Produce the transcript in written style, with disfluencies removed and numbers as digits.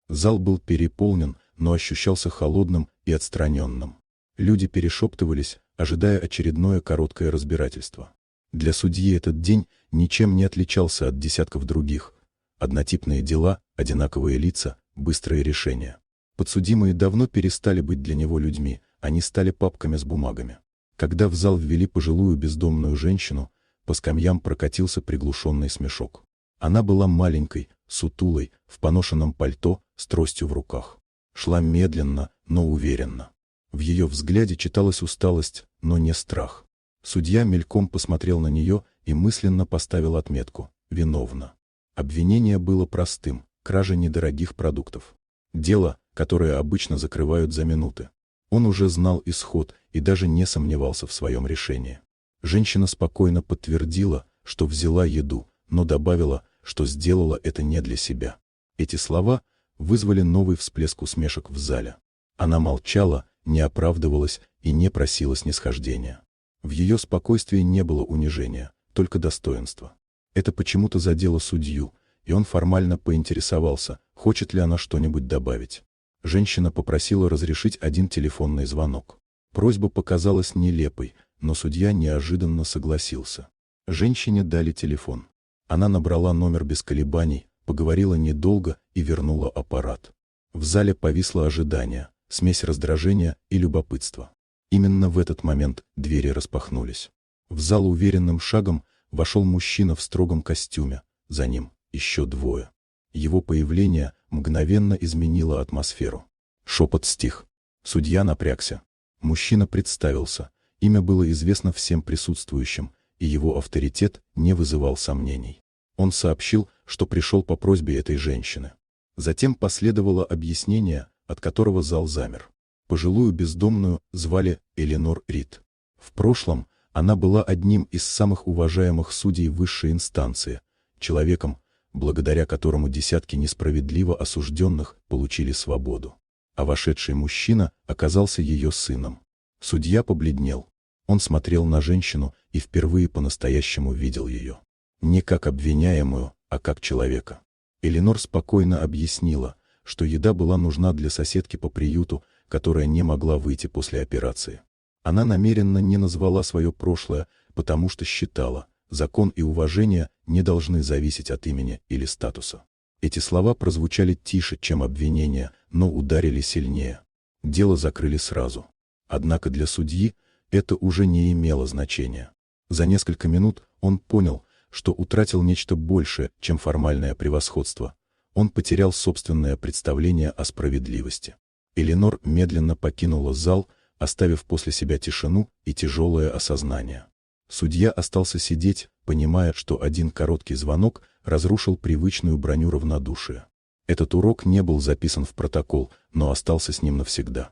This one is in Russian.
Зал был переполнен, но ощущался холодным и отстраненным. Люди перешептывались, ожидая очередное короткое разбирательство. Для судьи этот день ничем не отличался от десятков других. Однотипные дела, одинаковые лица, быстрые решения. Подсудимые давно перестали быть для него людьми, они стали папками с бумагами. Когда в зал ввели пожилую бездомную женщину, по скамьям прокатился приглушенный смешок. Она была маленькой, сутулой, в поношенном пальто, с тростью в руках. Шла медленно, но уверенно. В ее взгляде читалась усталость, но не страх. Судья мельком посмотрел на нее и мысленно поставил отметку «виновна». Обвинение было простым – кража недорогих продуктов. Дело, которое обычно закрывают за минуты. Он уже знал исход и даже не сомневался в своем решении. Женщина спокойно подтвердила, что взяла еду, но добавила, что сделала это не для себя. Эти слова вызвали новый всплеск усмешек в зале. Она молчала, не оправдывалась и не просила снисхождения. В ее спокойствии не было унижения, только достоинство. Это почему-то задело судью, и он формально поинтересовался, хочет ли она что-нибудь добавить. Женщина попросила разрешить один телефонный звонок. Просьба показалась нелепой, но судья неожиданно согласился. Женщине дали телефон. Она набрала номер без колебаний, поговорила недолго и вернула аппарат. В зале повисло ожидание, смесь раздражения и любопытства. Именно в этот момент двери распахнулись. В зал уверенным шагом вошел мужчина в строгом костюме, за ним еще двое. Его появление мгновенно изменило атмосферу. Шепот стих. Судья напрягся. Мужчина представился, имя было известно всем присутствующим, и его авторитет не вызывал сомнений. Он сообщил, что пришел по просьбе этой женщины. Затем последовало объяснение, от которого зал замер. Пожилую бездомную звали Эленор Рид. В прошлом она была одним из самых уважаемых судей высшей инстанции, человеком, благодаря которому десятки несправедливо осужденных получили свободу. А вошедший мужчина оказался ее сыном. Судья побледнел. Он смотрел на женщину и впервые по-настоящему видел ее. Не как обвиняемую, а как человека. Эленор спокойно объяснила, что еда была нужна для соседки по приюту, которая не могла выйти после операции. Она намеренно не назвала свое прошлое, потому что считала, закон и уважение не должны зависеть от имени или статуса. Эти слова прозвучали тише, чем обвинения, но ударили сильнее. Дело закрыли сразу. Однако для судьи это уже не имело значения. За несколько минут он понял, что утратил нечто большее, чем формальное превосходство. Он потерял собственное представление о справедливости. Эленор медленно покинула зал, оставив после себя тишину и тяжелое осознание. Судья остался сидеть, понимая, что один короткий звонок разрушил привычную броню равнодушия. Этот урок не был записан в протокол, но остался с ним навсегда.